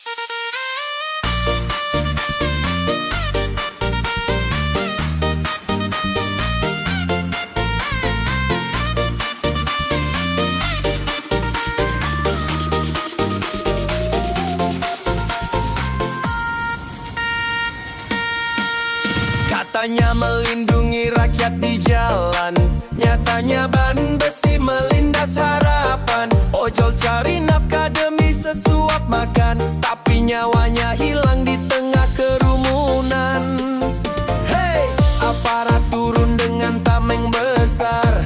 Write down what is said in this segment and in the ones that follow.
Katanya melindungi rakyat di jalan, nyatanya ban besi melindas harapan. Ojol cari nafkah demi sesuap makan, tapi nyawanya hilang di tengah kerumunan. Hei, aparat turun dengan tameng besar,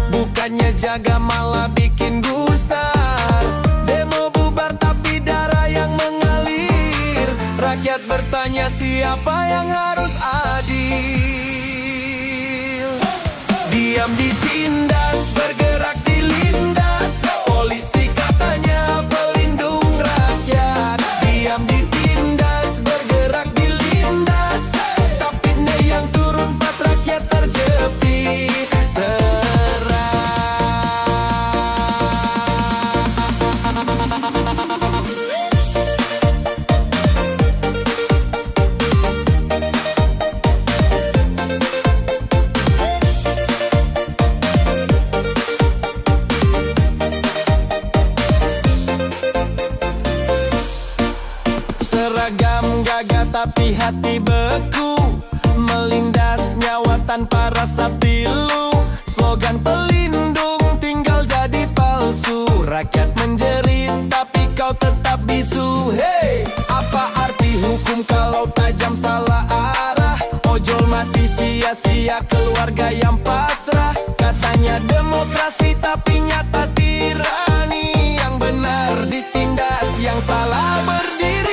bukannya jaga malah bikin gusar. Demo bubar tapi darah yang mengalir, rakyat bertanya siapa yang harus adil. Diam ditindas, bergerak dilindas, polisi katanya pelindung rakyat. Diam ditindas, bergerak dilindas, tapi ne yang turun pas rakyat terjepit. Seragam gagah tapi hati beku, melindas nyawa tanpa rasa pilu. Slogan pelindung tinggal jadi palsu, rakyat menjerit tapi kau tetap bisu. Hei, apa arti hukum kalau tajam salah arah? Ojol mati sia-sia, keluarga yang pasrah. Katanya demokrasi tapi nyata tirani, yang benar ditindas, yang salah berdiri.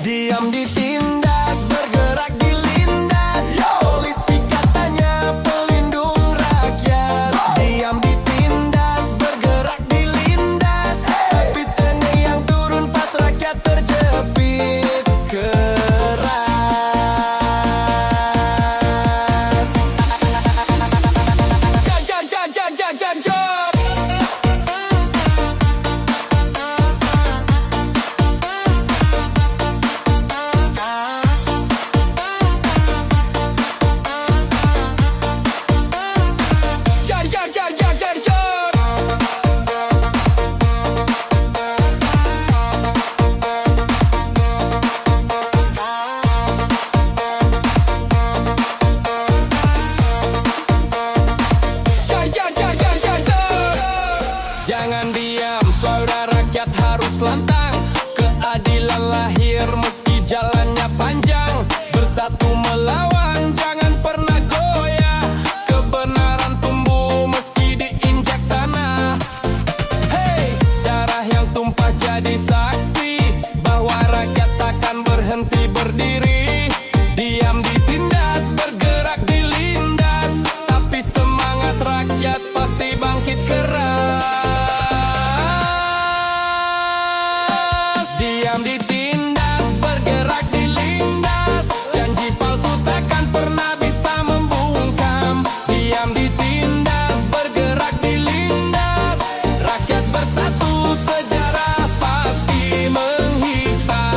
Diam ditindas, bergerak dilindas, polisi katanya pelindung rakyat. Diam ditindas, bergerak dilindas, tapi tene yang turun pas rakyat terjepit keras. Jan. Jangan diam, suara rakyat harus lantang. Keadilan lahir meski jalannya panjang. Bersatu melawan, jangan pernah goyah. Kebenaran tumbuh meski diinjak tanah. Hei, darah yang tumpah jadi saksi bahwa rakyat takkan berhenti berdiri. Diam ditindas, bergerak dilindas, tapi semangat rakyat pasti bangkit keras. Diam ditindas, bergerak dilindas, janji palsu takkan pernah bisa membungkam. Diam ditindas, bergerak dilindas, rakyat bersatu, sejarah pasti menghitam.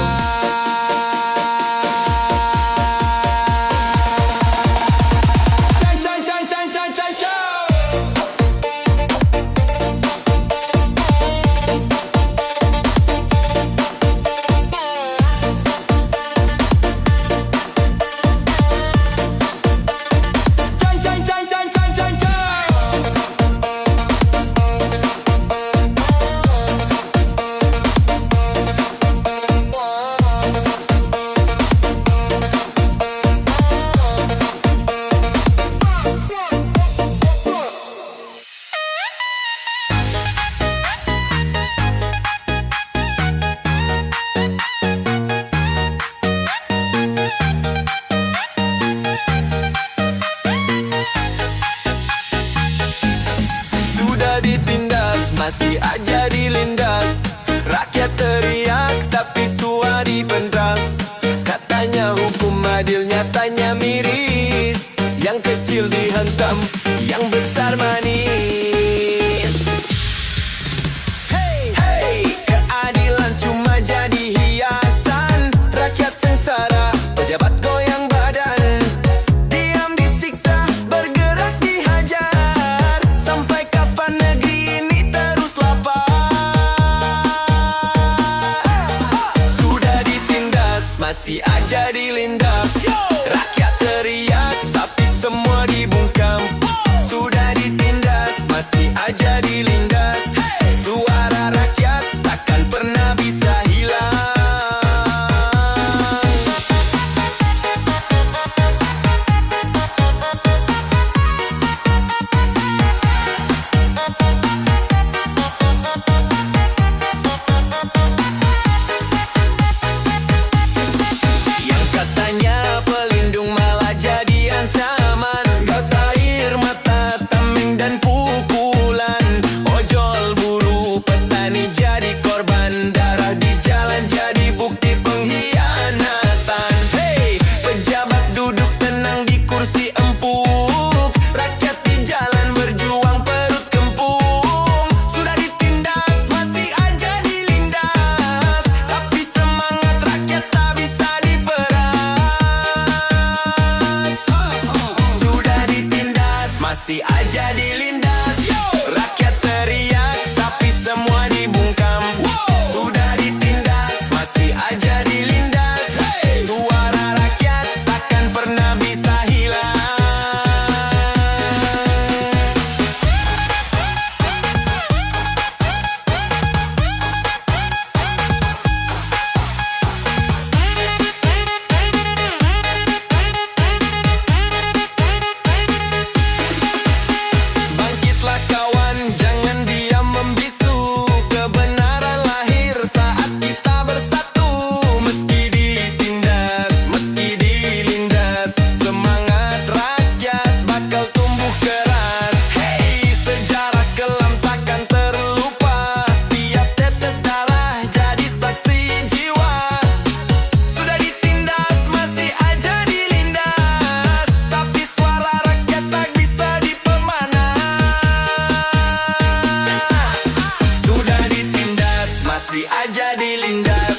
masih aja dilindas. Rakyat teriak tapi semua dibungkam. Sudah ditindas masih aja dilindas. Suara rakyat takkan pernah bisa hilang. Yang katanya pelindung malah jadi ancaman. Gas air mata, tameng dan pukulan. Ojol buruh petani jadi korban. Darah di jalan jadi bukti pengkhianatan. Hey, pejabat duduk tenang di kursi empuk. Rakyat di jalan berjuang perut kempung. Sudah ditindas masih aja dilindas. Tapi semangat rakyat tak bisa diperas. Sudah ditindas masih aja dilindas. Rakyat teriak tapi semua dibungkam. Sudah ditindas masih aja dilindas. Suara rakyat takkan pernah bisa hilang. Bangkitlah kawan, jangan diam membisu. Kebenaran lahir saat kita bersatu. Meski ditindas, meski dilindas, semangat rakyat bakal tumbuh keras. Hey, sejarah kelam takkan terlupa. Tiap tetes darah jadi saksi jiwa. Sudah ditindas masih aja dilindas. Tapi suara rakyat tak bisa dipemanas. Sudah ditindas masih aja dilindas.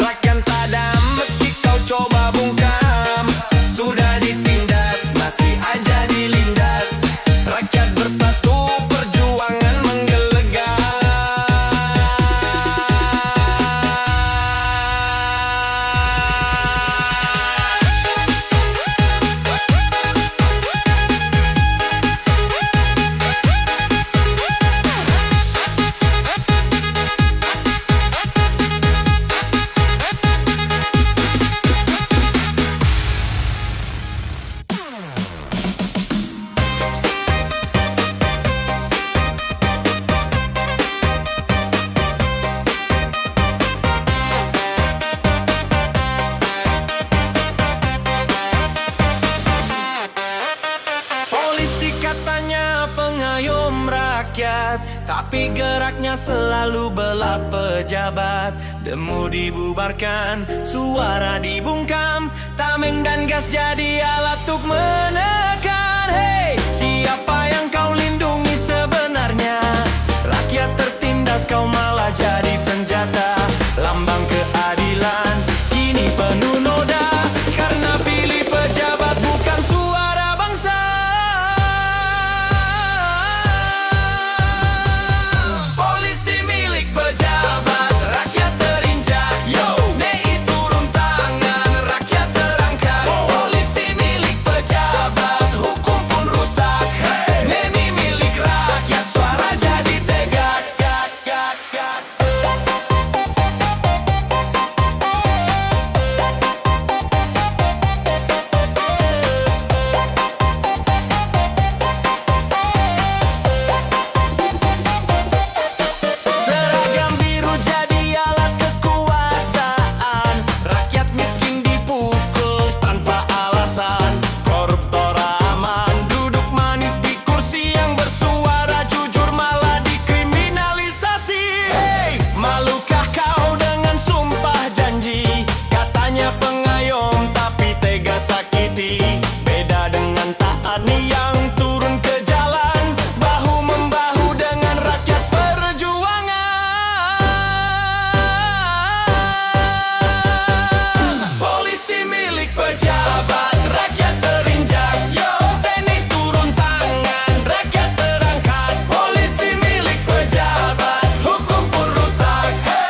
Rakyat padam meski kau coba bungkam. Sudah ditindas masih aja dilindas. Rakyat bersatu perjuangan menggelegar. Polisi katanya pengayom rakyat, tapi geraknya selalu bela pejabat. Demo dibubarkan, suara dibungkam. Tameng dan gas jadi alat untuk menekan. Hey, siapa yang kau lindungi sebenarnya? Rakyat tertindas, kau malah jadi senjata. Lambang keadilan kini penuh noda. Karena pilih pejabat bukan suara bangsa. Polisi milik pejabat, rakyat terinjak. Yo, NEI turun tangan, rakyat terangkat. Polisi milik pejabat, hukum pun rusak. NEI milik rakyat, suara jadi tegak. Seragam biru jadi alat kekuasaan. Rakyat miskin dipukul tanpa alasan. Koruptor aman, duduk manis di kursi. Yang bersuara jujur malah dikriminalisasi. Hey, malukah kau dengan sumpah janji? Katanya pengayom tapi tega sakiti. Beda dengan taat nih yang turun ke jalan. Bahu membahu dengan rakyat perjuangan. Polisi milik pejabat, rakyat terinjak. Yo, TNI turun tangan, rakyat terangkat. Polisi milik pejabat, hukum pun rusak. Hey,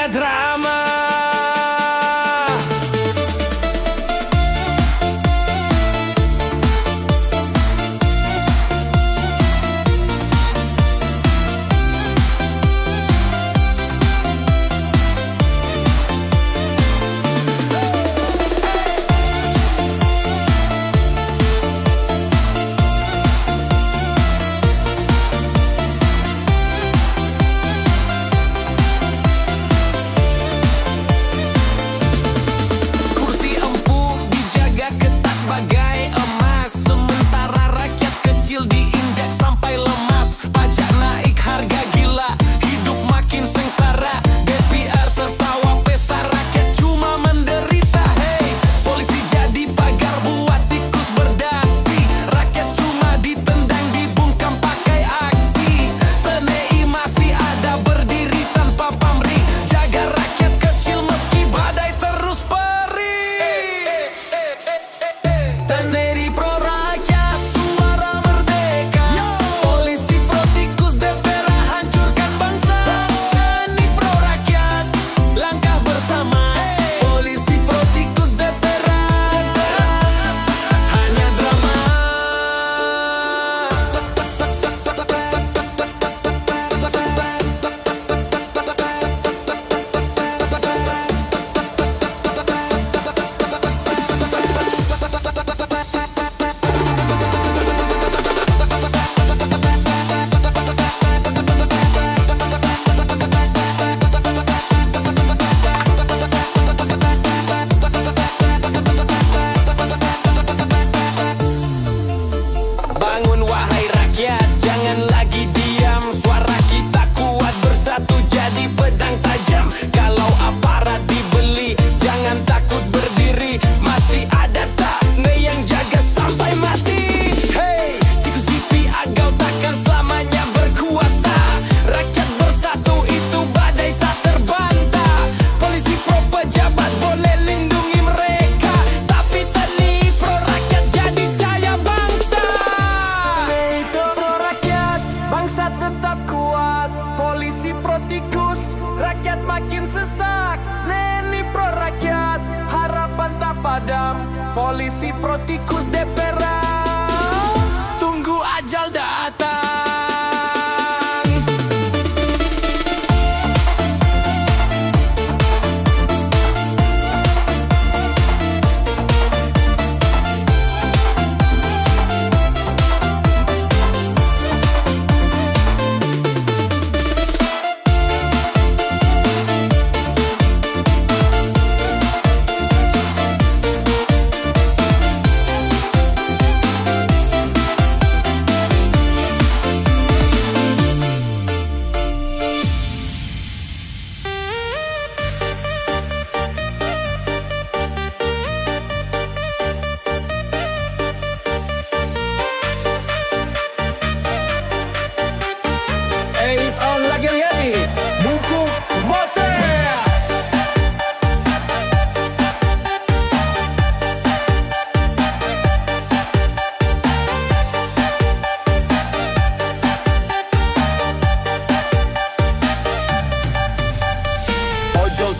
hanya drama. Rakyat makin sesak, Neni pro rakyat, harapan tak padam, polisi pro tikus DPR. Tunggu ajal datang.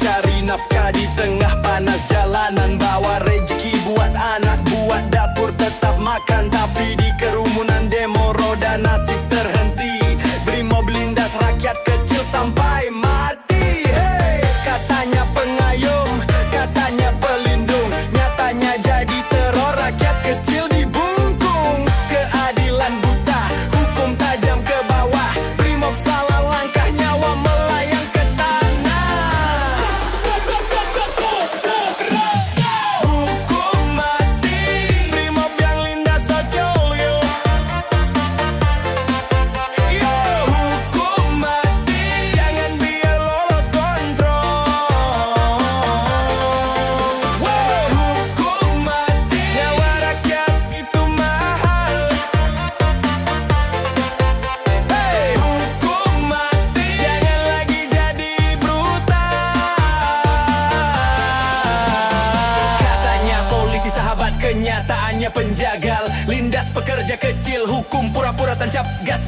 Cari nafkah di tengah panas jalanan, bawa rezeki buat anak, buat dapur tetap makan. Tapi di kerumunan demo roda nasib terhenti, Brimob lindas rakyat kecil sampai mati. Hey, katanya pengayom, katanya pelindung, nyatanya jadi teror rakyat kecil dibungkung. Keadilan buta, hukum tajam ke bawah, Brimob salah langkah, nyawa melayang ke tanah. Kenyataannya penjagal, lindas pekerja kecil, hukum pura-pura tancap gas